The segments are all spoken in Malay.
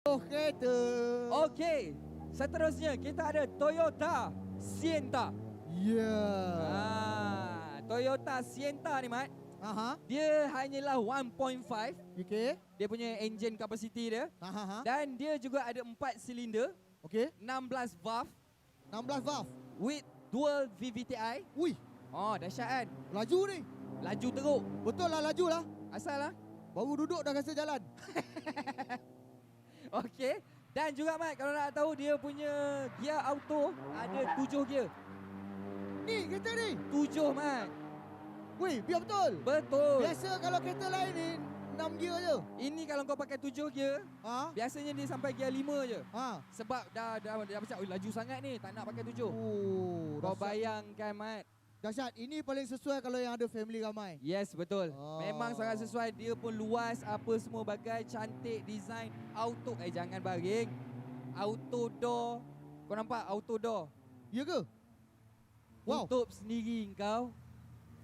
Kereta. Okey, seterusnya kita ada Toyota Sienta. Ya. Toyota Sienta ni Mat, Aha. dia hanyalah 1.5. Okey. Dia punya engine capacity dia. Aha. Dan dia juga ada 4 silinder, Okey. 16 valve 16 valve. with dual VVTi. Wih, Oh, dahsyat kan? laju ni. Laju teruk. Betul lah laju lah. Asal lah. Baru duduk dah rasa jalan. Okey. Dan juga Mat, kalau nak tahu dia punya gear auto ada 7 gear. Ni kereta ni. 7 Mat. Wih, biar betul. Betul. Biasa kalau kereta lain ni 6 gear je. Ini kalau kau pakai 7 gear, Ha? biasanya dia sampai gear 5 je. Ha. Sebab dah macam laju sangat ni, tak nak pakai 7. Oh, Kau dahsyat. bayangkan Mat. Dahsyat. Ini paling sesuai kalau yang ada family ramai. Yes, betul. Oh. Memang sangat sesuai. Dia pun luas, apa semua bagai, cantik, design. Auto, jangan baring. Auto door. Kau nampak auto door? Ya ke? Wow. Tutup sendiri kau.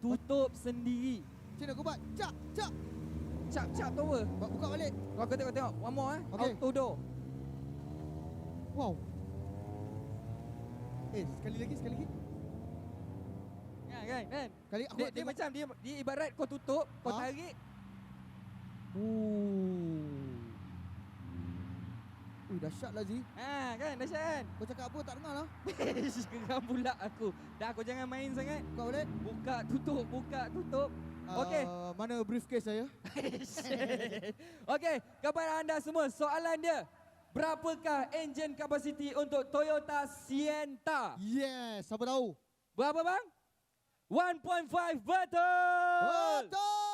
Tutup sendiri. Macam mana kau buat? Cak, cak. Cap-cap tu apa? Buka balik. Kau tengok. One more Okey. Auto door. Wow. Sekali lagi. Kan? Kali aku Dia macam dia ibarat kau tutup, kau Ha? tarik. Dahsyat lah Zee. Kan, dahsyat kan? Kau cakap apa tak dengar lah. Geram pula aku. Dah kau jangan main sangat. Buka balik. Buka, tutup. Okey. Mana briefcase saya? Okey, kepada anda semua, soalan dia. Berapakah engine capacity untuk Toyota Sienta? Yes, siapa tahu? Berapa bang? 1.5 betul! Betul!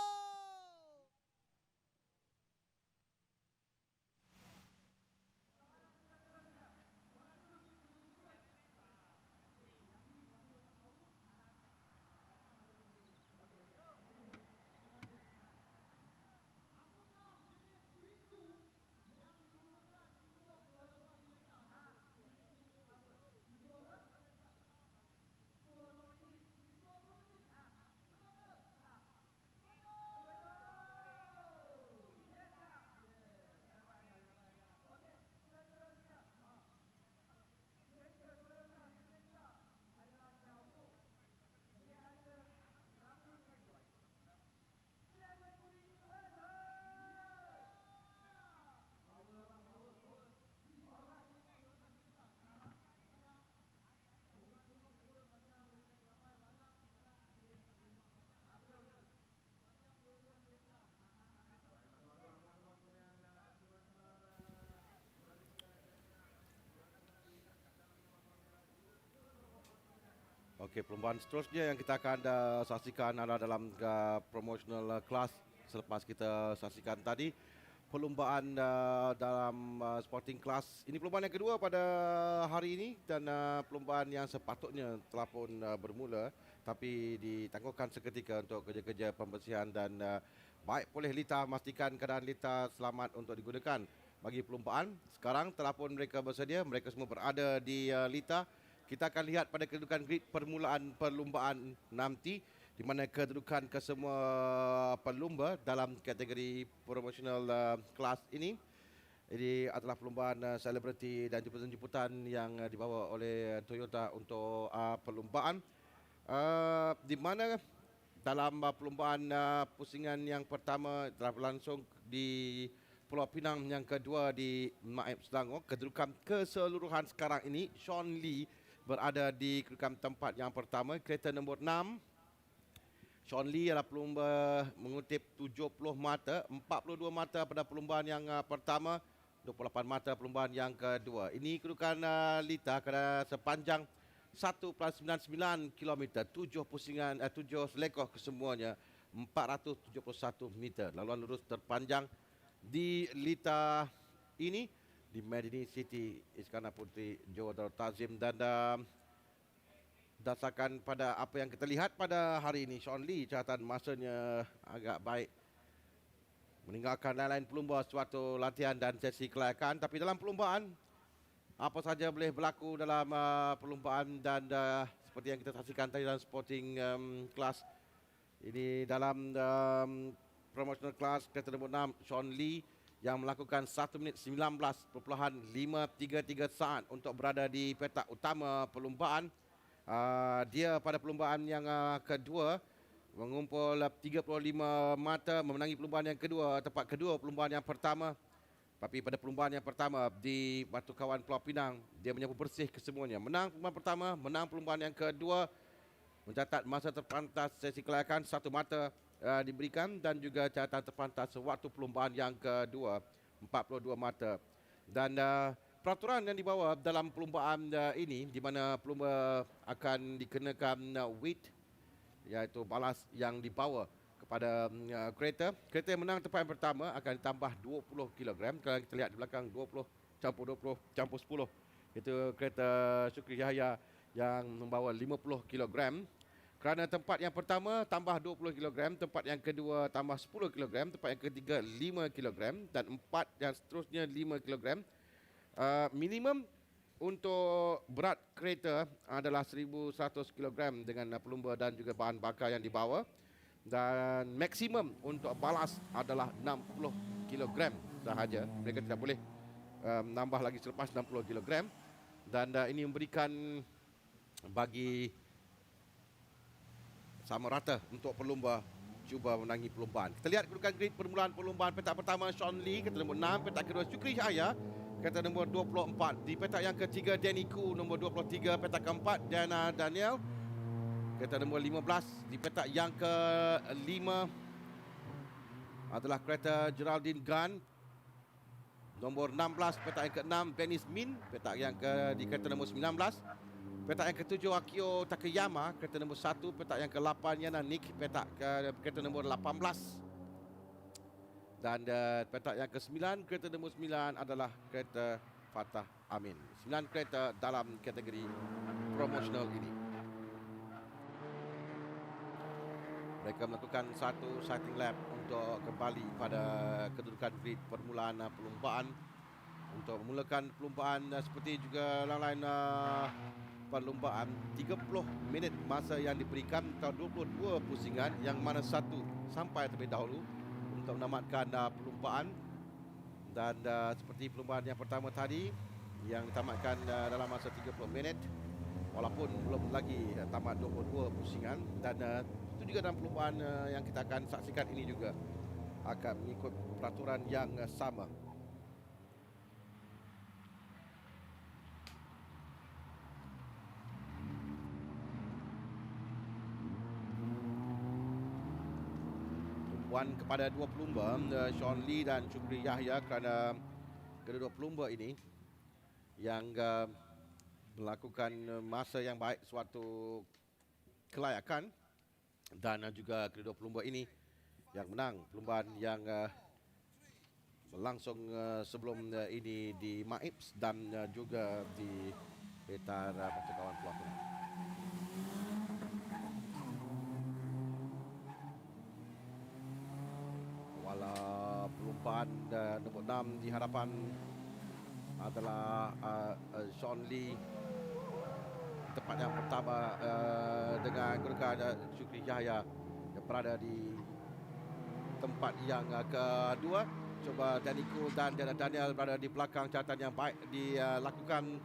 Okey, perlombaan seterusnya yang kita akan saksikan adalah dalam promotional class selepas kita saksikan tadi. Perlombaan dalam sporting class. Ini perlombaan yang kedua pada hari ini dan perlombaan yang sepatutnya telah pun bermula tapi ditangguhkan seketika untuk kerja-kerja pembersihan dan baik boleh Lita memastikan keadaan Lita selamat untuk digunakan bagi perlombaan. Sekarang telah pun mereka bersedia, mereka semua berada di Lita. Kita akan lihat pada kedudukan grid permulaan perlombaan nanti di mana kedudukan kesemua pelumba dalam kategori promotional class ini. Ini adalah perlombaan selebriti dan jemputan-jemputan yang dibawa oleh Toyota untuk perlombaan. Di mana dalam perlombaan pusingan yang pertama telah berlangsung di Pulau Pinang, yang kedua di Maib Selangor. Kedudukan keseluruhan sekarang ini Sean Lee berada di kedudukan tempat yang pertama, kereta nombor 6. Sean Lee adalah pelumba mengutip 70 mata, 42 mata pada perlombaan yang pertama, 28 mata perlombaan yang kedua. Ini kedudukan Lita kerana sepanjang 1.99 km, 7 selekoh kesemuanya, 471 meter. Laluan lurus terpanjang di Lita ini di Medini City, Iskandar Puteri, Johor Darul Ta'zim. Dan berdasarkan pada apa yang kita lihat pada hari ini, Sean Lee catatan masanya agak baik, meninggalkan lain-lain pelumba suatu latihan dan sesi kelayakan. Tapi dalam perlombaan, apa saja boleh berlaku dalam perlombaan. Dan seperti yang kita saksikan tadi dalam sporting class, ini dalam promotional class kereta nombor 6, Sean Lee yang melakukan 1 minit 19.533 saat untuk berada di petak utama perlumbaan. Dia pada perlumbaan yang kedua mengumpul 35 mata, memenangi perlumbaan yang kedua, tempat kedua perlumbaan yang pertama. Tapi pada perlumbaan yang pertama di Batu Kawan Pulau Pinang, dia menyapu bersih kesemuanya. Menang perlumbaan pertama, menang perlumbaan yang kedua, mencatat masa terpantas sesi kelayakan 1 mata diberikan, dan juga catatan terpantas waktu perlumbaan yang kedua 42 mata. Dan peraturan yang dibawa dalam perlumbaan ini, di mana pelumba akan dikenakan weight, iaitu balas yang dibawa kepada kereta. Kereta yang menang tempat yang pertama akan ditambah 20 kg. Kalau kita lihat di belakang, 20 campur 20 campur 10. Itu kereta Syukri Yahya yang membawa 50 kg. Kerana tempat yang pertama tambah 20 kg, tempat yang kedua tambah 10 kg, tempat yang ketiga 5 kg, dan empat yang seterusnya 5 kg. Minimum untuk berat kereta adalah 1,100 kg dengan pelumba dan juga bahan bakar yang dibawa. Dan maksimum untuk balas adalah 60 kg sahaja. Mereka tidak boleh menambah lagi selepas 60 kg. Dan ini memberikan bagi sama rata untuk pelumba cuba menangi perlumbaan. Kita lihat kedudukan grid permulaan perlumbaan. Petak pertama Sean Lee, kereta nombor 6. Petak kedua Syukri Yahya, kereta nombor 24. Di petak yang ketiga Danny Khoo, nombor 23. Petak keempat Dana Daniel, kereta nombor 15. Di petak yang ke-5 adalah kereta Geraldine Gunn, nombor 16. Petak yang ke-6 Venice Min, petak yang di kereta nombor 19. Petak yang ke-7 Akio Takayama, kereta nombor 1. Petak yang ke-8 Yana Nick, petak kereta nombor 18. Dan petak yang ke-9, kereta nombor 9 adalah kereta Fatah Amin. 9 kereta dalam kategori promosional ini. Mereka melakukan satu sighting lap untuk kembali pada kedudukan grid permulaan perlumbaan. Untuk memulakan perlumbaan seperti juga lain-lain perlumbaan, 30 minit masa yang diberikan atau 22 pusingan, yang mana satu sampai terlebih dahulu untuk menamatkan perlumbaan. Dan seperti perlumbaan yang pertama tadi yang ditamatkan dalam masa 30 minit, walaupun belum lagi tamat 22 pusingan. Dan itu juga dalam perlumbaan yang kita akan saksikan ini juga akan mengikut peraturan yang sama. Kepada dua pelumba, Sean Lee dan Syukri Yahya, kerana kedua pelumba ini yang melakukan masa yang baik suatu kelayakan, dan juga kedua pelumba ini yang menang perlumbaan yang berlangsung sebelum ini di Maips dan juga di Petar Batu Kawan Pulau Pinang. Perlumbaan nombor 6 di hadapan adalah Sean Lee, tempat yang pertama dengan kedudukan Syukri Yahya yang berada di tempat yang kedua. Coba Danny Khoo dan Daniel berada di belakang. Catatan yang baik dilakukan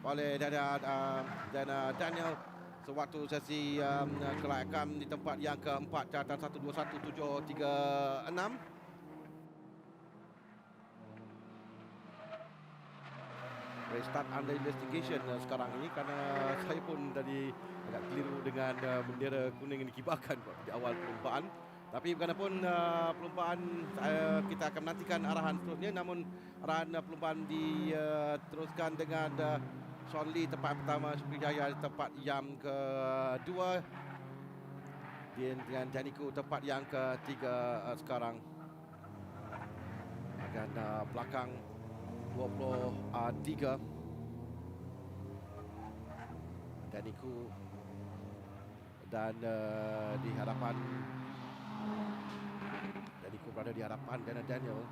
oleh Daniel sewaktu sesi kelayakan di tempat yang keempat. Catatan 121.736. Start under investigation sekarang ini, kerana saya pun tadi agak keliru dengan bendera kuning yang dikibarkan di awal perlumbaan. Tapi bagaimanapun perlumbaan kita akan menantikan arahan seterusnya. Namun arahan perlumbaan diteruskan dengan Sean Lee tempat pertama, Syukri Yahya tempat yang kedua, dengan Danny Khoo tempat yang ketiga sekarang. Dan belakang 23 Danny Khoo, dan di hadapan Danny Khoo berada di hadapan Daniel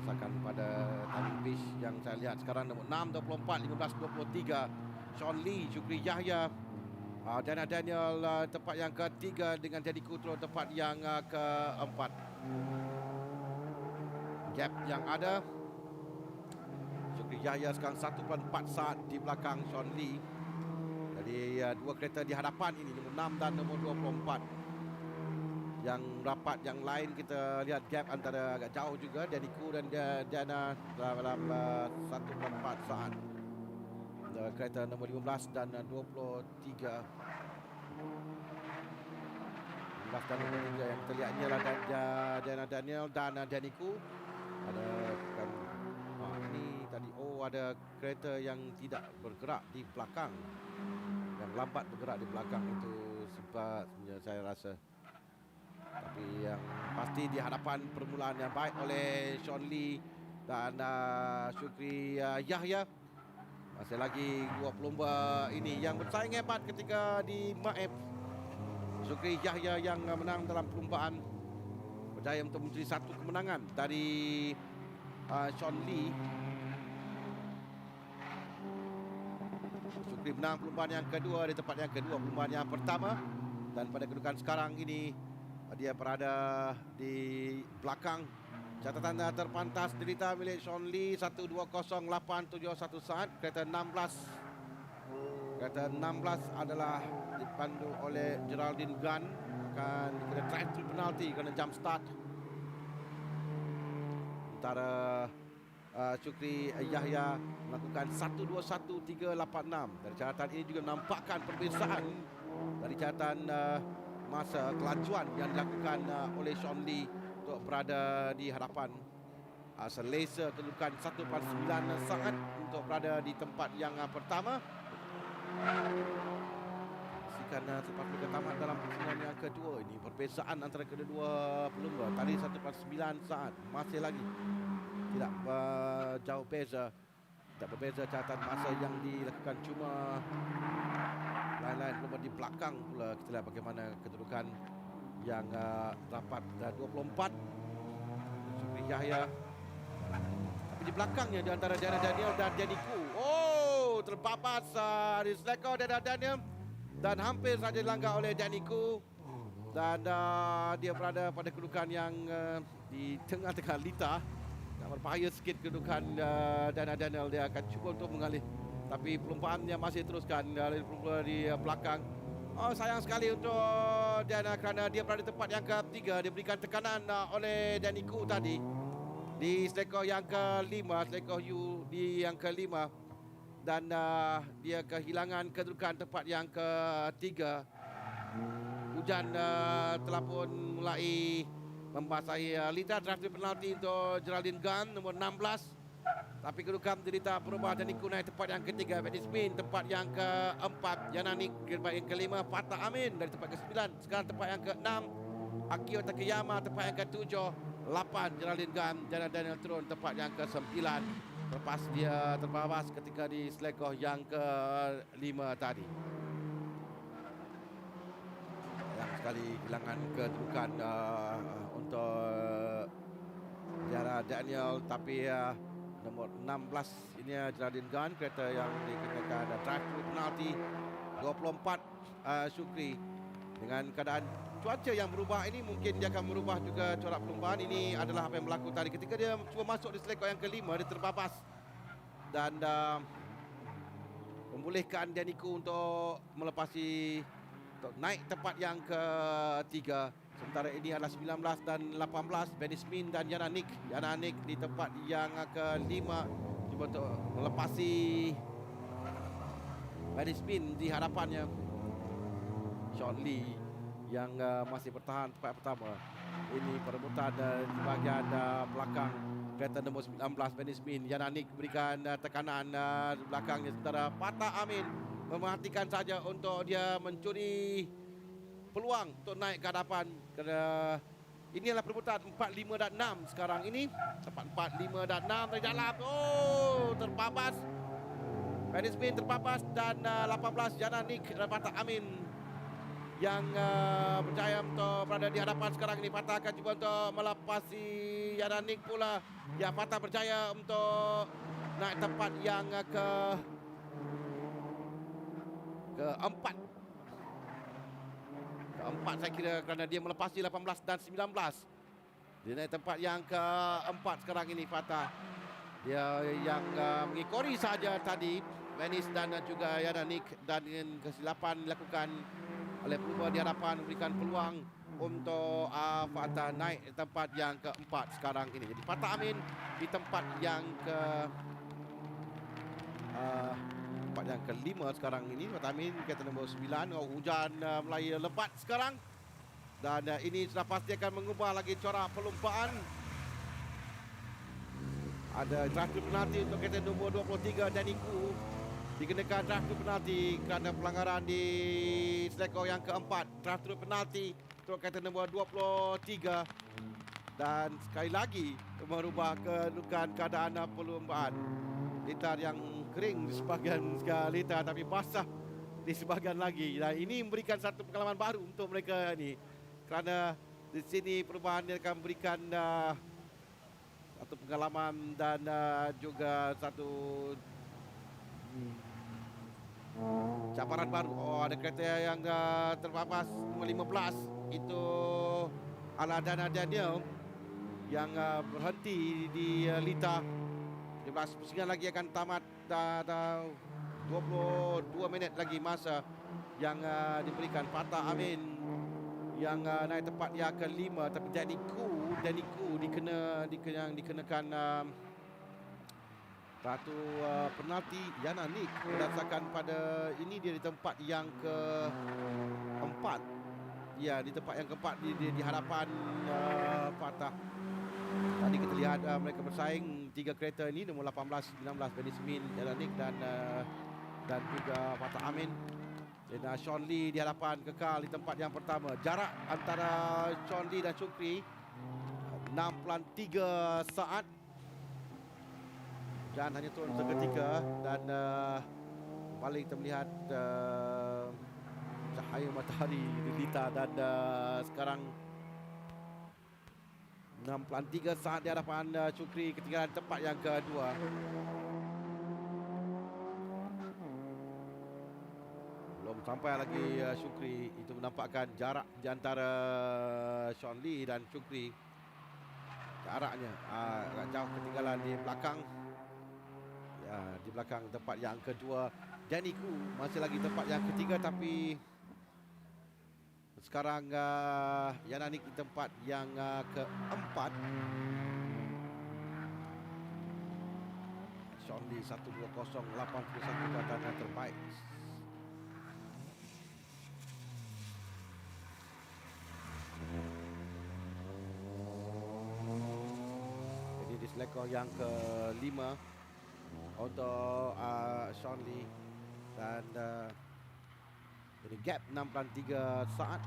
berdasarkan pada timing pitch yang saya lihat sekarang. Nombor 6, 24, 15, 23 Sean Lee, Syukri Yahya, Daniel tempat yang ketiga, dengan Danny Khoo tempat yang keempat. gap yang ada. Syukri Yahya sekarang 1.4 saat di belakang Sean Lee. Jadi dua kereta di hadapan ini, nombor 6 dan nombor 24. Yang rapat yang lain kita lihat gap antara agak jauh juga, Daniku dan Diana dalam 1.4 saat. Kereta nombor 15 dan 23. 15 dan 23 yang kita lihat ni adalah Diana Daniel dan Daniku. Ada bukan ini tadi, ada kereta yang tidak bergerak di belakang, yang lambat bergerak di belakang, itu sebabnya saya rasa. Tapi yang pasti di hadapan permulaan yang baik oleh Sean Lee dan Syukri Yahya. Masih lagi dua pelumba ini yang bersaing hebat ketika di Maep. Syukri Yahya yang menang dalam perlumbaan, berjaya untuk mencuri satu kemenangan dari Sean Lee. Syukri menang perlumbaan yang kedua di tempat yang kedua perlumbaan yang pertama. Dan pada kedudukan sekarang ini dia berada di belakang. Catatan terpantas derita milik Sean Lee 120871 saat. Kereta 16. Kereta 16 adalah dipandu oleh Geraldine Gunn. Akan dikira drive through penalti kerana jump start. Sementara Syukri Yahya melakukan 121386. Dari catatan ini juga menampakkan perbezaan dari catatan masa kelajuan yang dilakukan oleh Sean Lee untuk berada di hadapan. Selesa kedudukan 1.9 saat untuk berada di tempat yang pertama. Saksikan selepas mereka tamat dalam pertandingan yang kedua ini, perbezaan antara kedua pelumba. Tadi 1.9 saat, masih lagi tidak jauh beza. Tak berbeza catatan masa yang dilakukan, cuma lain-lain pelumba di belakang pula. Kita lihat bagaimana kedudukan yang rapat 24. Syukri Yahya, tapi di belakangnya di antara Diana Daniel dan Daniku. Terpapas di selekor Diana Daniel dan hampir saja dilanggar oleh Daniku. Dan dia berada pada kedudukan yang di tengah-tengah lita. Berbahaya sikit kedudukan Diana Daniel. Dia akan cuba untuk mengalih, tapi pelumpaannya masih teruskan dari pelumba di belakang. Sayang sekali untuk Diana kerana dia berada di tempat yang ketiga. Dia berikan tekanan oleh Daniku tadi di selekor yang kelima, selekor U di yang kelima. Dan dia kehilangan kedudukan tempat yang ketiga. Hujan telah pun mulai membasahi lita. Drive penalti untuk Geraldine Gunn nombor 16. Tapi kedudukan derita berubah. Daniku naik tempat yang ketiga. Benny Smith tempat yang keempat. Yananik tempat yang kelima. Fatah Amin dari tempat ke-9. Sekarang tempat yang ke-6. Akio Takeyama tempat yang ke-7. 8 Geraldine Gunn. Diana Daniel turun tempat yang ke-9. Lepas dia terbabas ketika di selekor yang ke-5 tadi. Yang sekali kehilangan kedudukan untuk Diana Daniel. Tapi nombor 16 ini Geraldine Gunn, kereta yang dikenakan drive through penalti. 24 Syukri. Dengan keadaan cuaca yang berubah ini, mungkin dia akan merubah juga corak perlumbaan. Ini adalah apa yang berlaku tadi ketika dia cuba masuk di selekor yang kelima. Dia terbabas dan membolehkan Daniku untuk melepasi, untuk naik tempat yang ketiga. Sementara ini adalah 19 dan 18 Benny Smith dan Yananik. Yananik di tempat yang kelima, cuba untuk melepasi Benny Smith di hadapannya. Sean Lee yang masih bertahan tempat pertama. Ini perebutan di bahagian belakang. Kereta nombor 19 Benny Smith. Yananik berikan tekanan di belakangnya. Sementara Fatah Amin memerhatikan saja untuk dia mencuri peluang untuk naik ke hadapan. Kerana ini adalah perebutan 4, 5 dan 6 sekarang ini. Tempat 4, 5 dan 6 dari dalam. Terpapas. Benny Smith terpapas dan 18 Yananik dan Fatah Amin yang berjaya untuk berada di hadapan sekarang ini. Fatah akan cuba untuk melepasi Yananik pula. Ya, Fatah berjaya untuk naik tempat yang keempat. Keempat saya kira, kerana dia melepasi 18 dan 19. Dia naik tempat yang keempat sekarang ini Fatah. Dia yang mengikori saja tadi Venice dan juga Yananik, dan dengan kesilapan dilakukan oleh pelumba di hadapan memberikan peluang untuk Fatah naik tempat yang keempat sekarang ini. Jadi Fatah Amin di tempat yang tempat yang kelima sekarang ini. Fatah Amin kereta nombor 9. Hujan mulai lebat sekarang. Dan ini sudah pasti akan mengubah lagi corak perlumbaan. Ada draftu penalti untuk kereta nombor 23 Daniku. Dikenakan draftu penalti kerana pelanggaran di selekor yang keempat. Draftu penalti untuk kereta nombor 23. Dan sekali lagi merubah kedudukan keadaan perlumbaan. Litar yang kering di sebahagian litar tapi basah di sebahagian lagi. Dan ini memberikan satu pengalaman baru untuk mereka ni. Kerana di sini perubahan dia akan memberikan satu pengalaman dan juga satu cabaran baru. Oh, ada kereta yang terpapas nombor 15. Itu Aladana Daniel yang berhenti di Lita. 15 pusingan lagi akan tamat. 22 minit lagi masa yang diberikan. Fatah Amin yang naik tempat yang kelima, tapi Daniku dikenakan satu penalti Yananik berdasarkan pada ini. Dia di tempat yang keempat. Ya, di tempat yang keempat di hadapan Fatah. Tadi kita lihat mereka bersaing 3 kereta ini, nombor 18, 19 Benismin, Yananik dan juga Fatah Amin. Dan Sean Lee di hadapan kekal di tempat yang pertama. Jarak antara Sean Lee dan Syukri 6.3 saat. Dan hanya turun seketika. Dan kembali kita melihat cahaya matahari di Lita. Dan sekarang 6.3 saat di hadapan Syukri, ketinggalan tempat yang kedua. Belum sampai lagi Syukri. Itu menampakkan jarak di antara Sean Lee dan Syukri. Jaraknya agak jauh, ketinggalan di belakang. Ya, di belakang tempat yang kedua Daniku masih lagi tempat yang ketiga, tapi sekarang Yananik di tempat yang keempat. Sean Lee 120, 81 kata terbaik. Jadi di selekor yang kelima untuk Sean Lee. Dan jadi gap 6.3 saat.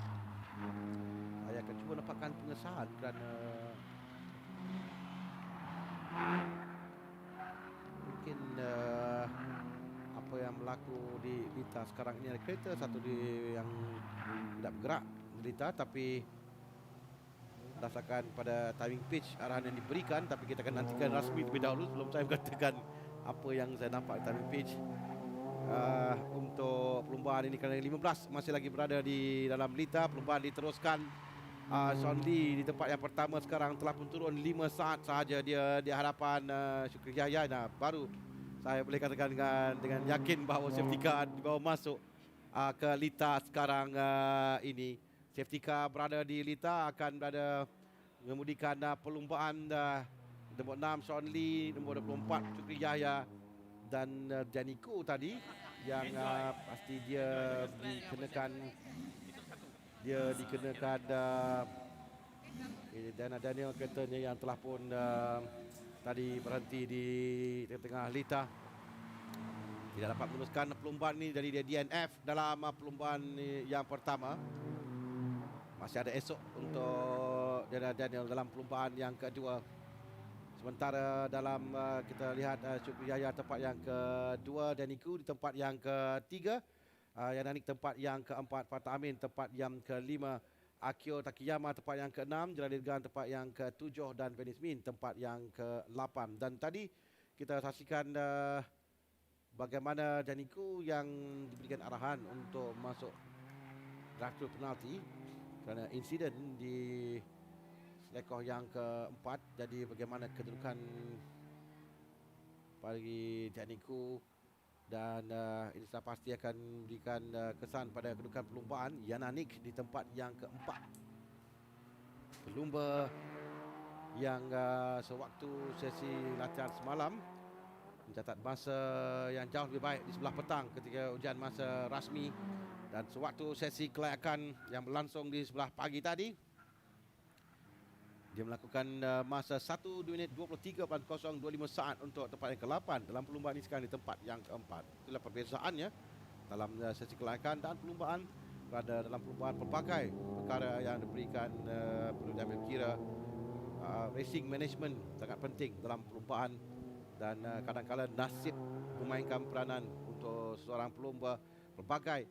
Saya akan cuba dapatkan pengesahan kerana mungkin apa yang berlaku di Lita sekarang ini. Ada kereta satu yang tidak bergerak di Lita, tapi berdasarkan pada timing pitch arahan yang diberikan. Tapi kita akan nantikan rasmi terlebih dahulu sebelum saya mengatakan apa yang saya nampak timing pitch untuk perlumbaan ini. Kerana 15 masih lagi berada di dalam Lita. Perlumbaan diteruskan. Sean Lee di tempat yang pertama sekarang telah pun turun 5 saat sahaja dia di hadapan Syukri Yahya. Nah, baru saya boleh katakan dengan yakin bahawa safety car dibawa masuk ke Lita sekarang ini. Safety car berada di Lita akan berada mengemudikan perlumbaan nombor 6 Sean Lee, nombor 24 Syukri Yahya dan Daniku tadi yang pasti dia dikenakan Daniel keretanya yang telah pun tadi berhenti di tengah-tengah Lita. Tidak dapat meneruskan perlumbaan ini, jadi dia DNF dalam perlumbaan yang pertama. Masih ada esok untuk Daniel dalam perlumbaan yang kedua. Sementara dalam kita lihat Syukri Yahya tempat yang kedua, Daniku di tempat yang ketiga, Yananik tempat yang keempat, Fatah Amin tempat yang kelima, Akio Takiyama tempat yang keenam, Jalaluddin tempat yang ketujuh dan Venice Min tempat yang ke-8. Dan tadi kita saksikan bagaimana Daniku yang diberikan arahan untuk masuk draftu penalti kerana insiden di selekoh yang keempat. Jadi bagaimana kedudukan bagi Janiku, dan ini sudah pasti akan memberikan kesan pada kedudukan perlumbaan. Yana Nick di tempat yang keempat. Pelumba yang sewaktu sesi latihan semalam mencatat masa yang jauh lebih baik di sebelah petang ketika ujian masa rasmi, dan sewaktu sesi kelayakan yang berlangsung di sebelah pagi tadi, dia melakukan masa 1 minit 23.025 saat untuk tempat yang ke-8 dalam perlumbaan ini, sekarang di tempat yang keempat. Itulah perbezaannya dalam sesi kelayakan dan perlumbaan. Berada dalam perlumbaan pelbagai perkara yang diberikan perlu diambil kira. Racing management sangat penting dalam perlumbaan, dan kadang-kadang nasib memainkan peranan untuk seorang pelumba. Pelbagai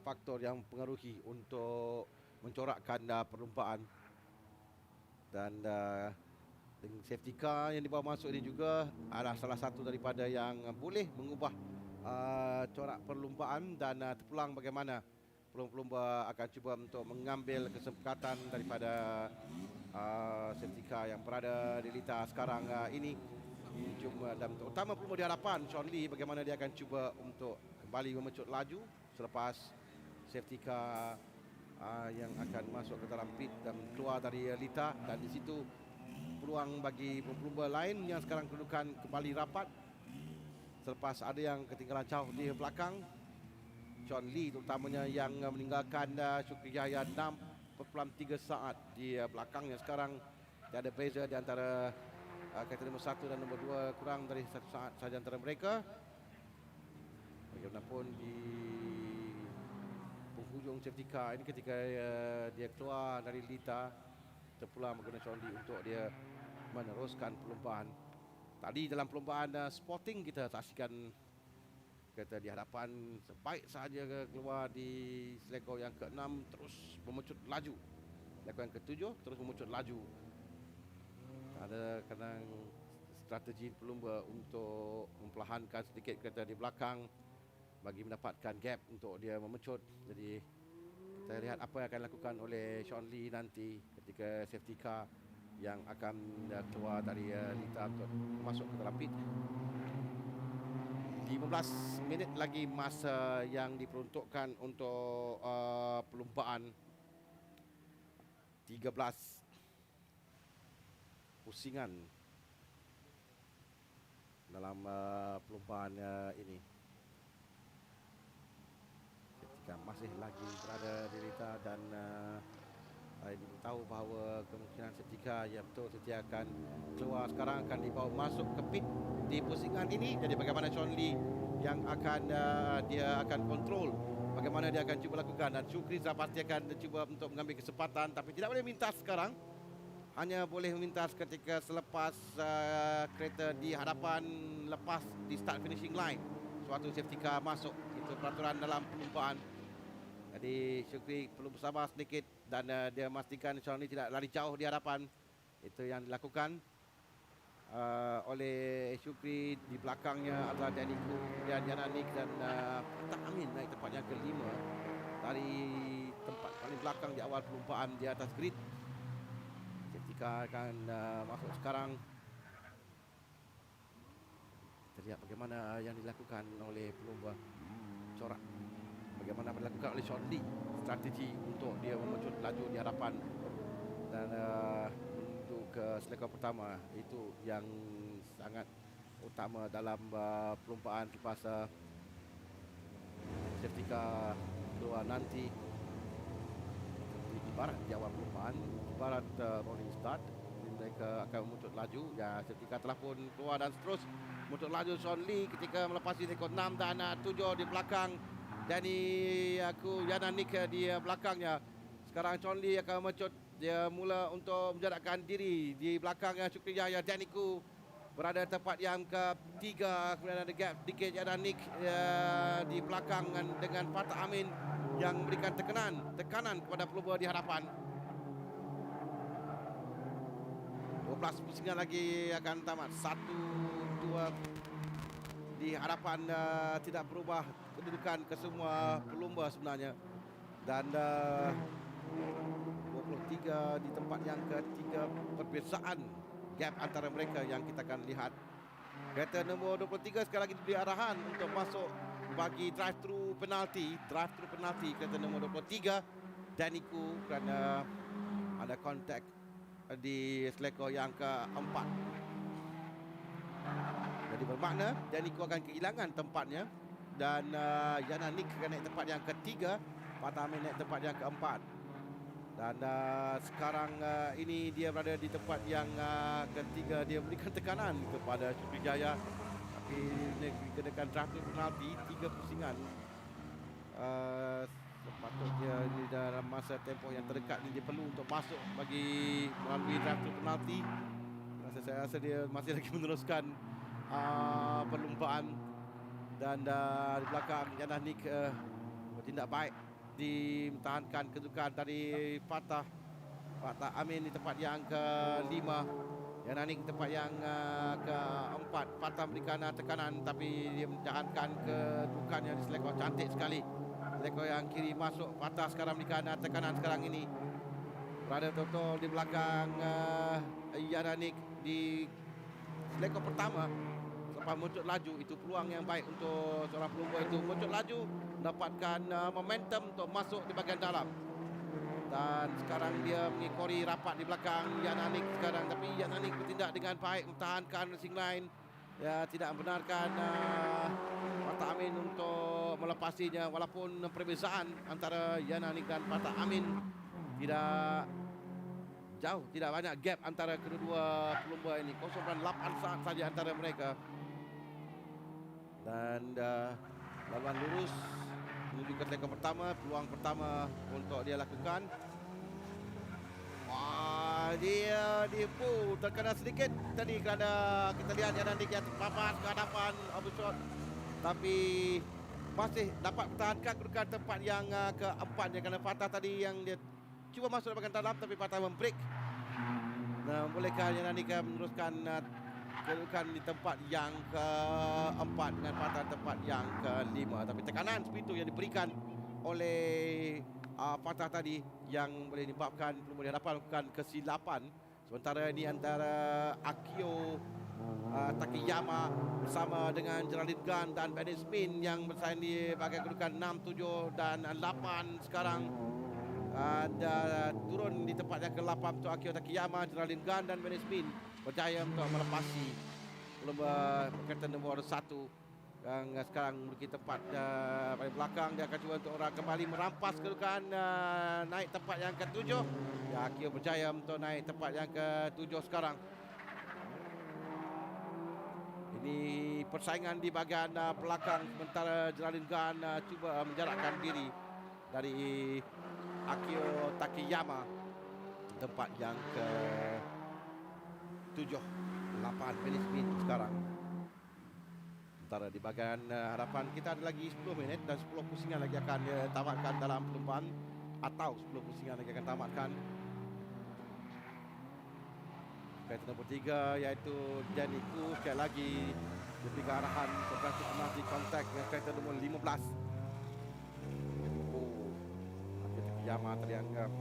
faktor yang mempengaruhi untuk mencorakkan perlumbaan. Dan dengan safety car yang dibawa masuk ini juga adalah salah satu daripada yang boleh mengubah corak perlumbaan, dan terpulang bagaimana pelumba akan cuba untuk mengambil kesempatan daripada safety car yang berada di litar sekarang ini. Cuma, dan terutama pelumba di hadapan Sean Lee, bagaimana dia akan cuba untuk kembali memecut laju selepas safety car yang akan masuk ke dalam pit dan keluar dari litar. Dan di situ peluang bagi pelumba lain yang sekarang kedudukan kembali rapat selepas ada yang ketinggalan jauh di belakang. Sean Lee terutamanya yang meninggalkan Syukri Yahya 6.3 saat di belakangnya. Sekarang tiada beza di antara kereta nombor 1 dan nombor 2, kurang dari 1 saat sahaja antara mereka. Bagaimanapun di penghujung safety car ini, ketika dia keluar dari litar, terpulang menggunakan Sean Lee untuk dia meneruskan perlumbaan. Tadi dalam perlumbaan sporting kita saksikan kereta di hadapan sebaik sahaja keluar di selekoh yang ke-6 terus memecut laju. Selekoh yang ke-7 terus memecut laju. Ada kadang strategi pelumba untuk memperlahankan sedikit kereta di belakang bagi mendapatkan gap untuk dia memecut. Jadi kita lihat apa yang akan dilakukan oleh Sean Lee nanti ketika safety car yang akan keluar dari litar untuk masuk ke dalam pit. 15 minit lagi masa yang diperuntukkan untuk perlumbaan. 13 pusingan dalam perlumbaan ini. Ketika masih lagi berada di litar, dan tahu bahawa kemungkinan setika yang betul setia akan keluar sekarang akan dibawa masuk ke pit di pusingan ini. Jadi bagaimana Sean Lee yang akan dia akan kontrol bagaimana dia akan cuba lakukan, dan Syukri pasti akan cuba untuk mengambil kesempatan, tapi tidak boleh mintas sekarang. Hanya boleh memintas ketika selepas kereta di hadapan lepas di start finishing line, suatu safety car masuk. Itu peraturan dalam perlumbaan. Jadi Syukri perlu bersabar sedikit, dan dia memastikan Sean Lee tidak lari jauh di hadapan. Itu yang dilakukan oleh Syukri. Di belakangnya adalah Janiku dan Yana Nick, dan Tak Amin naik tempat yang ke-5 dari tempat paling belakang di awal perlumbaan di atas grid. Ketika akan masuk sekarang, kita lihat bagaimana yang dilakukan oleh pelumba corak, bagaimana dilakukan oleh Sean Lee strategi untuk dia memecut laju di hadapan dan menuju ke selekoh pertama. Itu yang sangat utama dalam perlumbaan selepas safety car keluar nanti. Ibarat di awal perlumbaan, ibarat rolling start, mereka akan memucut laju. Ya, safety car telah pun keluar dan terus memucut laju Sean Lee ketika melepasi selekoh 6 dan 7 di belakang. Jadi Yana Nick di belakangnya. Sekarang Sean Lee akan memecut. Dia mula untuk menjarakkan diri di belakang Syukri Yahya. Janiku berada tempat yang ketiga. Kemudian ada gap sedikit Yana Nick di belakang dengan Fatah Amin yang memberikan tekanan kepada pelumba di hadapan. 12 pusingan lagi akan tamat. 1-2 di hadapan, tidak berubah kedudukan kesemua pelumba sebenarnya. Dan 12 23 di tempat yang ketiga. Perbezaan gap antara mereka yang kita akan lihat. Kereta nombor 23 sekali lagi diberi arahan untuk masuk bagi drive-thru penalti. Drive-thru penalti kereta nombor 23 Daniku kerana ada kontak di selekor yang keempat. Jadi bermakna Daniku akan kehilangan tempatnya dan Yana Nick akan naik tempat yang ketiga, Fatah Amin naik tempat yang keempat. Dan sekarang ini dia berada di tempat yang ketiga. Dia berikan tekanan kepada Syukri Jaya, tapi dia dikenakan drive penalti 3 pusingan. Sepatutnya di dalam masa tempoh yang terdekat ni dia perlu untuk masuk bagi melalui drive penalti. Saya rasa dia masih lagi meneruskan perlumbaan. Dan di belakang Yana Nick bertindak baik dimtahankan kedudukan dari Fatah Amin di tempat yang ke-5. Yana Nick tempat yang ke-4. Fatah memberikan tekanan tapi dia menjahankan kedudukannya di selekor cantik sekali. Selekor yang kiri masuk. Fatah sekarang memberikan tekanan sekarang ini. Berada betul di belakang Yana Nick di selekor pertama. Selepas muncul laju, itu peluang yang baik untuk seorang pelumba itu. Muncul laju, mendapatkan momentum untuk masuk di bahagian dalam. Dan sekarang dia mengikori rapat di belakang Yana Nick sekarang. Tapi Yana Nick bertindak dengan baik, mempertahankan racing line. Ya, tidak membenarkan Fatah Amin untuk melepasinya. Walaupun perbezaan antara Yana Nick dan Fatah Amin tidak jauh, tidak banyak gap antara kedua-dua pelumba ini. 0.8 saat saja antara mereka. Dan laluan lurus menuju ke selekor pertama. Peluang pertama untuk dia lakukan. Wah, dia terkena sedikit tadi kerana kita lihat Yana Nick yang terpapas ke hadapan overshot. Tapi masih dapat pertahankan kedudukan tempat yang keempatnya kerana Fatah tadi yang dia cuba masuk ke bahagian dalam tapi Fatah membreak. Nah, bolehkah Yana Nick meneruskan kedudukan di tempat yang keempat dengan Fatah tempat yang kelima. Tapi tekanan seperti itu yang diberikan oleh Fatah tadi yang boleh menyebabkan pelumba di hadapan melakukan kesilapan. Sementara ini antara Akio Takiyama bersama dengan Geraldine Gunn dan Bennett Spin yang bersaing di bahagian kedudukan 6, 7 dan 8 sekarang. Ada turun di tempat yang ke-8 untuk Akio Takiyama, Geraldine Gunn dan Bennett Spin berjaya untuk melepasi pelumba kereta nombor 1 yang sekarang memiliki tempat paling belakang. Dia akan cuba untuk orang kembali merampas kedudukan naik tempat yang ke-7. Ya, Akio berjaya untuk naik tempat yang ke-7 sekarang. Ini persaingan di bahagian belakang sementara Geraldine Gunn cuba menjarakkan diri dari Akio Takiyama tempat yang ke-7. 8 Bennett Spin sekarang. Sementara di bahagian hadapan kita ada lagi 10 minit dan 10 pusingan lagi akan tamatkan dalam perlumbaan, atau 10 pusingan lagi akan tamatkan. Kereta nombor 3 iaitu Daniku sekali lagi diberikan arahan untuk penalti kontak dengan kereta nombor 15. Yama terdianggap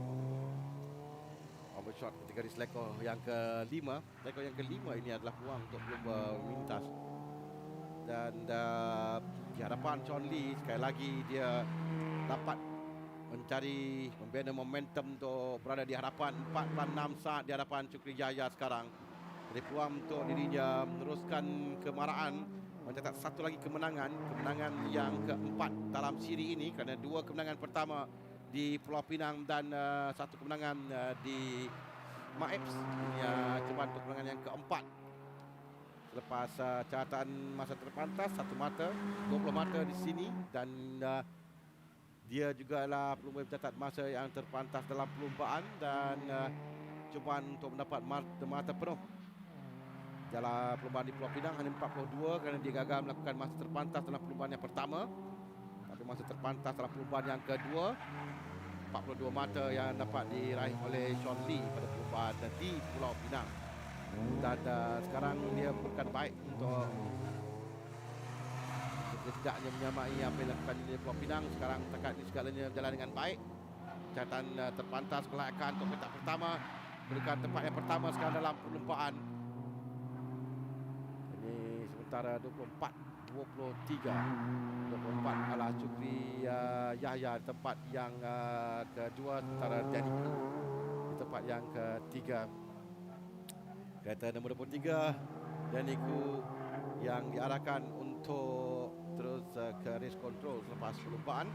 overshot ketika di selekor yang ke-5. Selekor yang ke-5 ini adalah peluang untuk pelumba melintas. Dan di hadapan Chon Lee sekali lagi dia dapat membina momentum untuk berada di hadapan 4.6 saat di hadapan Syukri Jaya sekarang. Jadi peluang untuk dirinya meneruskan kemarahan, mencatat satu lagi kemenangan yang keempat dalam siri ini kerana 2 kemenangan pertama di Pulau Pinang dan satu kemenangan di Maeps. Cuba untuk kemenangan yang keempat selepas catatan masa terpantas 1 mata, 20 mata di sini. Dan dia juga adalah pelumba mencatat masa yang terpantas dalam perlumbaan dan cubaan untuk mendapat mata penuh dalam perlumbaan di Pulau Pinang hanya 42 kerana dia gagal melakukan masa terpantas dalam perlumbaan yang pertama. Tapi masa terpantas dalam perlumbaan yang kedua, 42 mata yang dapat diraih oleh Sean Lee pada perlumbaan di Pulau Pinang. Dan sekarang dia bukan baik untuk tidaknya menyamai apa yang dilakukan di Pulau Pinang. Sekarang takat ini segalanya berjalan dengan baik. catatan terpantas kelayakan untuk petak pertama. Berikan tempat yang pertama sekarang dalam perlumbaan. Ini sementara 24 adalah Syukri Yahya tempat yang kedua, sementara Daniku di tempat yang ketiga. Kereta nombor 23 Daniku yang diarahkan untuk terus ke race control selepas perlumbaan.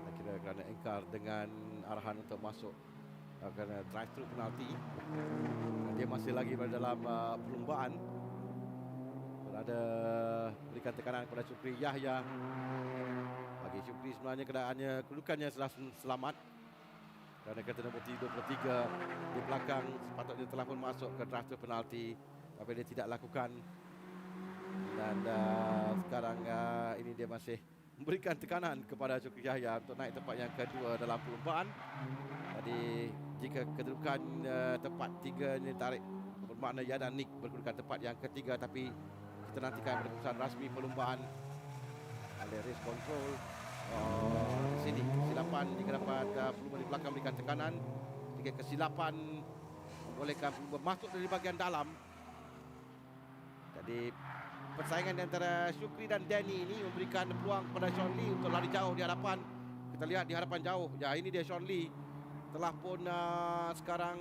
Saya kira kerana engkar dengan arahan untuk masuk kerana drive-thru penalti. Dia masih lagi berada dalam perlumbaan. Berada berikan tekanan kepada Syukri Yahya. Bagi Syukri sebenarnya kedudukannya sudah selamat. Kerana kereta nombor 23 di belakang sepatutnya telah pun masuk ke drive-thru penalti, tapi dia tidak lakukan. Dan sekarang ini dia masih memberikan tekanan kepada Syukri Yahya untuk naik tempat yang kedua dalam perlumbaan. Jadi jika kedudukan tempat 3 ini tarik, bermakna Yana Nick berkedudukan tempat yang ketiga, tapi kita nantikan keputusan rasmi perlumbaan oleh race control. Sini kesilapan jika dapat pelumba di belakang berikan tekanan. Jika kesilapan membolehkan pelumba masuk dari bahagian dalam. Jadi persaingan antara Syukri dan Danny ini memberikan peluang kepada Sean Lee untuk lari jauh di hadapan. Kita lihat di hadapan jauh. Ya, ini dia Sean Lee. Telah pun sekarang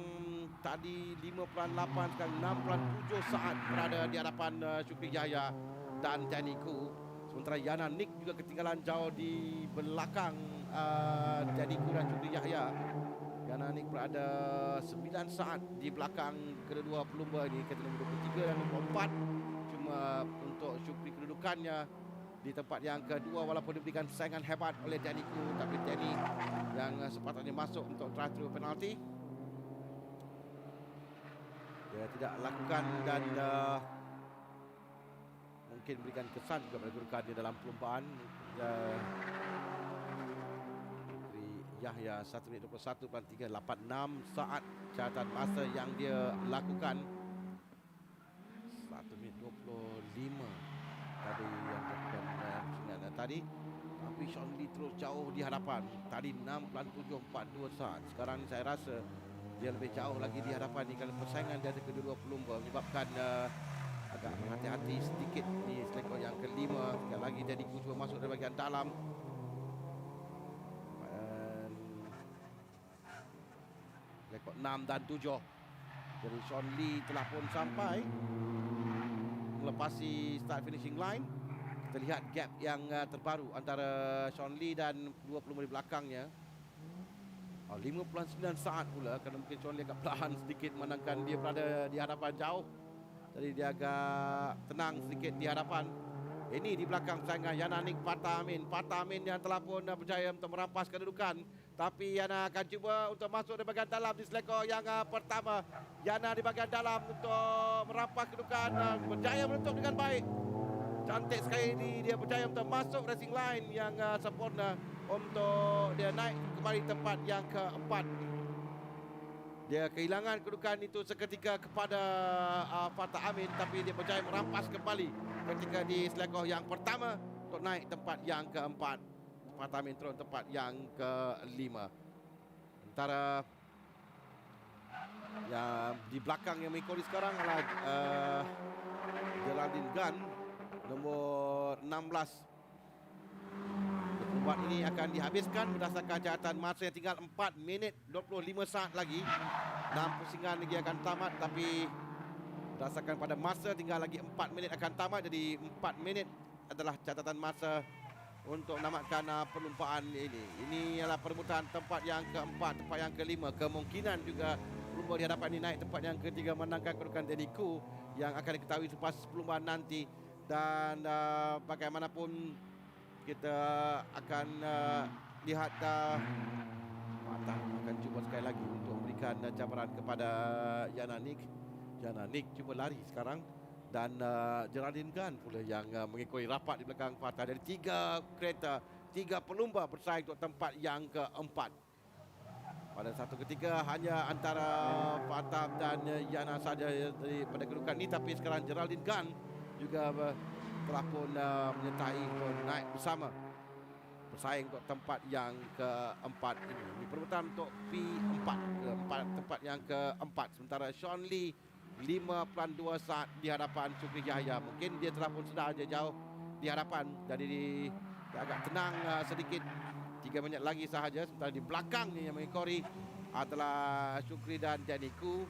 tadi 5.8 sekarang 6.7 saat berada di hadapan Syukri Yahya dan Danny Ku. Sementara Yana Nick juga ketinggalan jauh di belakang Danny Ku dan Syukri Yahya. Yana Nick berada 9 saat di belakang kedua pelumba ini, kereta nombor 23 dan nombor 4. Cuma untuk Syukri kedudukannya di tempat yang kedua walaupun diberikan saingan hebat oleh Danny Ku, tapi Danny yang sepatutnya masuk untuk drive-thru penalti dia tidak lakukan dan mungkin berikan kesan juga pada kedudukan dia dalam perlumbaan. Yahya 1 minit 21.386 saat catatan masa yang dia lakukan. 1 minit 25 tadi yang dilakukan tadi. Tapi Sean Lee terus jauh di hadapan. Tadi 6.742 saat. Sekarang saya rasa dia lebih jauh lagi di hadapan ni kerana persaingan di antara kedua pelumba menyebabkan agak hati-hati sedikit di selekor yang kelima. Sekali lagi Danny Ku cuba masuk dari bahagian dalam. Rekod 6 dan 7. Jadi Sean Lee telah pun sampai melepasi start finishing line. Kita lihat gap yang terbaru antara Sean Lee dan dua pelumba di belakangnya. 5.9 saat pula, kerana mungkin Sean Lee agak perlahan sedikit memandangkan dia berada di hadapan jauh. Jadi dia agak tenang sedikit di hadapan. Ini di belakang saingan Yana Nick Fatah Amin. Fatah Amin yang telah pun berjaya untuk merampas kedudukan. Tapi Yana akan cuba untuk masuk di bahagian dalam di selekor yang pertama. Yana di bahagian dalam untuk merampas kedudukan. Berjaya menutup dengan baik. Cantik sekali ini dia berjaya untuk masuk racing line yang sempurna. Untuk dia naik kembali tempat yang keempat. Dia kehilangan kedudukan itu seketika kepada Fatah Amin, tapi dia berjaya merampas kembali ketika di selekor yang pertama untuk naik tempat yang keempat. Fatah Amin turun tempat yang kelima. Sementara yang di belakang yang mengikuti sekarang adalah Geraldine Gunn nombor 16. Perlumbaan ini akan dihabiskan berdasarkan catatan masa yang tinggal 4 minit 25 saat lagi. 6 pusingan lagi akan tamat, tapi berdasarkan pada masa tinggal lagi 4 minit akan tamat. Jadi 4 minit adalah catatan masa untuk menamatkan perlumbaan ini. Ini adalah permutaan tempat yang keempat, tempat yang kelima. Kemungkinan juga pelumba di hadapan ini naik tempat yang ketiga menangkan kedudukan Danny Ku yang akan diketahui selepas perlumbaan nanti. Dan bagaimanapun kita akan lihat Fatah akan cuba sekali lagi untuk memberikan cabaran kepada Yana Nick. Yana Nick cuba lari sekarang. Dan Geraldine Gunn pula yang mengikuti rapat di belakang Fatah. Dari 3 kereta, 3 pelumba bersaing untuk tempat yang keempat. Pada satu ketika hanya antara Fatah dan Yana saja pada kedudukan ini, tapi sekarang Geraldine Gunn juga telah pun menyertai untuk naik bersama. bersaing untuk tempat yang keempat ini. Ini perebutan untuk P4, tempat yang keempat. Sementara Sean Lee 5.2 saat di hadapan Syukri Yahya. Mungkin dia telah pun sedar dia jauh di hadapan, jadi dia agak tenang sedikit. 3 minit lagi sahaja. Sementara di belakangnya yang mengikori adalah Syukri dan Daniku.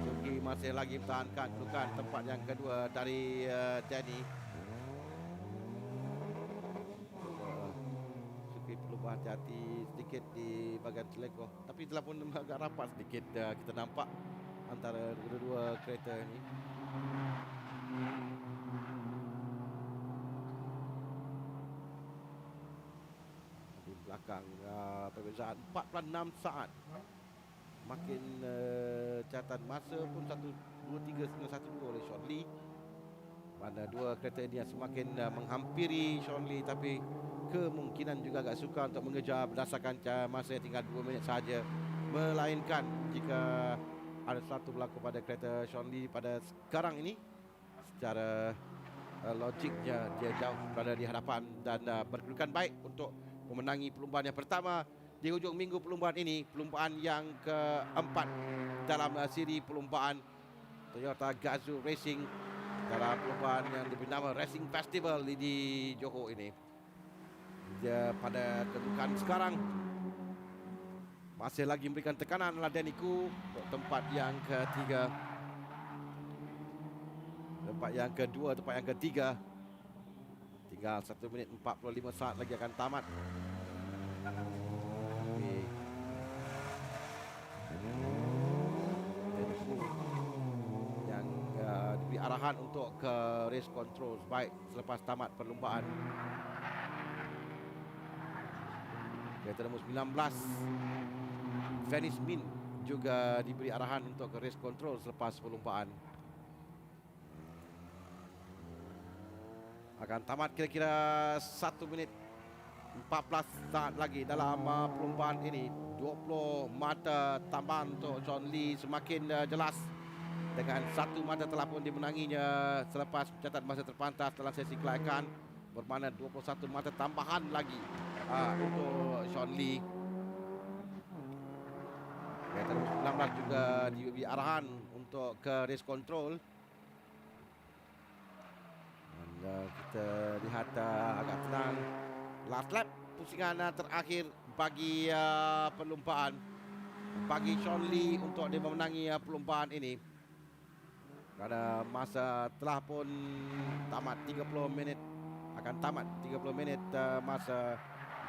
Syukri masih lagi mempertahankan kedudukan tempat yang kedua dari Danny. Syukri perlu berhati-hati sedikit di bahagian selekoh, tapi telah pun agak rapat sedikit kita nampak antara dua-dua kereta ini. Di belakang perbezaan 4.6 saat. Makin catatan masa pun 1.23.1 oleh Sean Lee. Mana dua kereta ini yang semakin menghampiri Sean Lee, tapi kemungkinan juga agak sukar untuk mengejar berdasarkan masa yang tinggal 2 minit sahaja. Melainkan jika ada satu berlaku pada kereta Sean Lee pada sekarang ini, secara logiknya dia jauh berada di hadapan dan berkedudukan baik untuk memenangi perlumbaan yang pertama di hujung minggu perlumbaan ini, perlumbaan yang keempat dalam siri perlumbaan Toyota Gazoo Racing dalam perlumbaan yang diberi nama Racing Festival di Johor ini. Dia pada kedudukan sekarang masih lagi memberikan tekanan adalah Daniku untuk tempat yang ketiga, tempat yang kedua, tempat yang ketiga. Tinggal 1 minit 45 saat lagi akan tamat. Daniku yang diberi arahan untuk ke race control baik selepas tamat perlumbaan. Kereta nombor 19 Venice Min juga diberi arahan untuk ke race control selepas perlumbaan. Akan tamat kira-kira 1 minit 14 saat lagi dalam perlumbaan ini. 20 mata tambahan untuk Sean Lee semakin jelas, dengan 1 mata telah pun dimenanginya selepas mencatat masa terpantas dalam sesi kelayakan, bermakna 21 mata tambahan lagi untuk Sean Lee. Kereta nombor 19 juga diberi arahan untuk ke race control. Dan kita lihat agak tenang. Last lap pusingan terakhir bagi perlumbaan, bagi Sean Lee untuk dia memenangi perlumbaan ini. Kerana masa telah pun tamat 30 minit, akan tamat 30 minit masa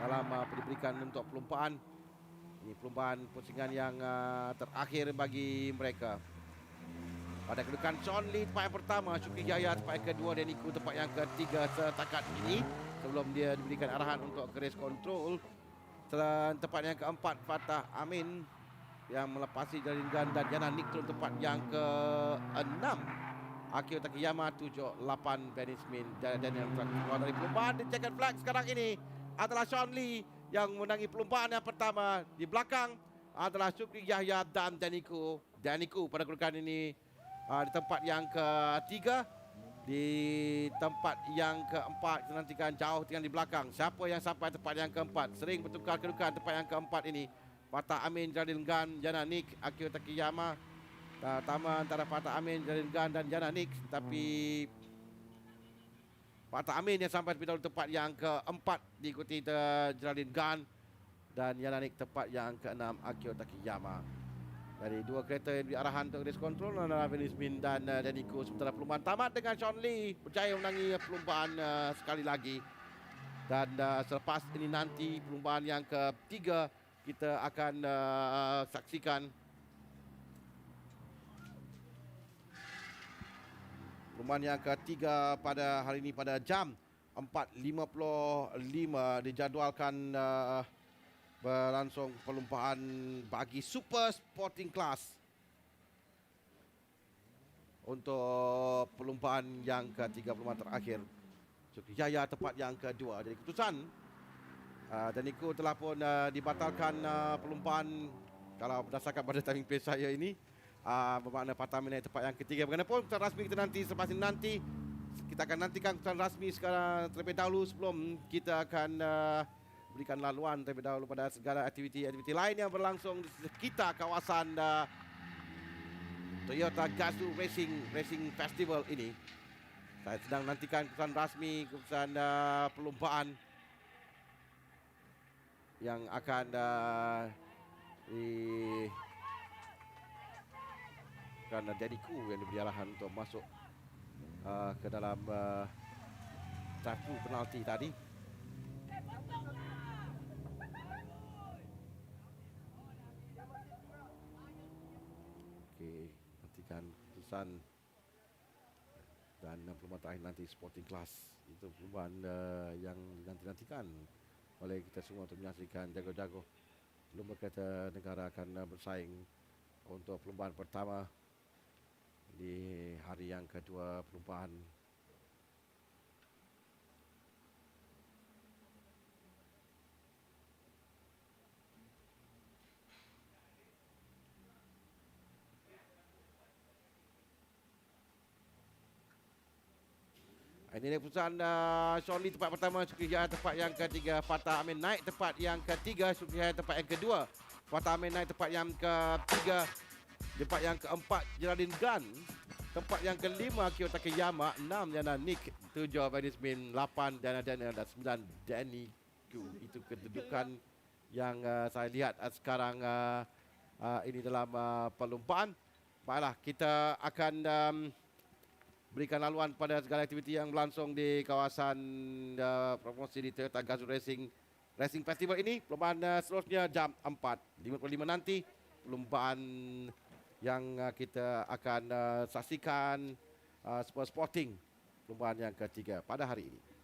dalam diberikan untuk perlumbaan. Ini perlumbaan pusingan yang terakhir bagi mereka. Pada kedudukan Sean Lee tempat yang pertama, Syukri Yahya tempat yang kedua, Daniku tempat yang ketiga setakat ini, sebelum dia diberikan arahan untuk ke race control. Dan tempat yang keempat Fatah Amin yang melepasi Jalin Gan dan Yana Nick turun tempat yang ke-6. Akio Takiyama 7-8 Venice Min dan yang keluar dari perlumbaan. Di checkered flag sekarang ini adalah Sean Lee yang menangi perlumbaan yang pertama. Di belakang adalah Syukri Yahya dan Daniku. Daniku pada kedudukan ini di tempat yang ketiga. Di tempat yang keempat kita nantikan jauh tinggal di belakang. Siapa yang sampai tempat yang keempat? Sering bertukar kedudukan tempat yang keempat ini. Fatah Amin, Jalil Gan, Jana Nick, Akio Takiyama. Pertama antara Fatah Amin, Jalil Gan dan Jana Nick. Tapi Fatah Amin yang sampai lebih dahulu tempat yang keempat, diikuti Jalil Gan dan Jana Nick tempat yang keenam, Akio Takiyama. Dari dua kereta yang diarahan untuk race control adalah Venice Min dan Daniku. Sementara perlumbaan tamat dengan Sean Lee berjaya menangi perlumbaan sekali lagi. Dan selepas ini nanti perlumbaan yang ketiga kita akan saksikan. Perlumbaan yang ketiga pada hari ini pada jam 4.55 dijadualkan berlangsung perlumbaan bagi Super Sporting Class. Untuk perlumbaan yang ke-30 terakhir, Syukri Yahya tempat yang kedua. Jadi keputusan Daniku telah pun dibatalkan perlumbaan. Kalau berdasarkan pada timing pace saya ini, bermakna Fatah Amin tempat yang ketiga. Bagaimanapun keputusan rasmi kita nanti selepas ini nanti Kita akan nantikan keputusan rasmi sekarang terlebih dahulu sebelum kita akan berikan laluan terlebih dahulu pada segala aktiviti-aktiviti lain yang berlangsung di sekitar kawasan Toyota Gazoo Racing Festival ini. Saya sedang nantikan keputusan rasmi, keputusan perlombaan yang akan kerana Danny Khoo yang diberi arahan untuk masuk ke dalam drive-thru penalti tadi. Okey, nantikan keputusan dan perlombaan terakhir nanti Sporting Class. Itu perlombaan yang dinanti-nantikan oleh kita semua untuk menyaksikan jago-jago lumba kereta negara akan bersaing untuk perlombaan pertama di hari yang kedua perlombaan. Ini dia keputusan Sean Lee tempat pertama, Suki Jaya tempat yang ketiga, Fatah Amin naik tempat yang ketiga, Suki Jaya tempat yang kedua, Fatah Amin naik tempat yang ketiga, tempat yang keempat Geraldine Gunn, tempat yang kelima Kyo Takeyama, 6 Diana Nick, 7 Venice Min, 8 Diana Daniel dan 9 Danny Khoo. Itu kedudukan yang saya lihat sekarang ini dalam perlombaan. Baiklah, kita akan berikan laluan pada segala aktiviti yang berlangsung di kawasan promosi di Toyota Gazoo Racing Festival ini. Perlombaan seterusnya jam 4.55 nanti. Perlombaan yang kita akan saksikan Super Sporting. Perlombaan yang ketiga pada hari ini.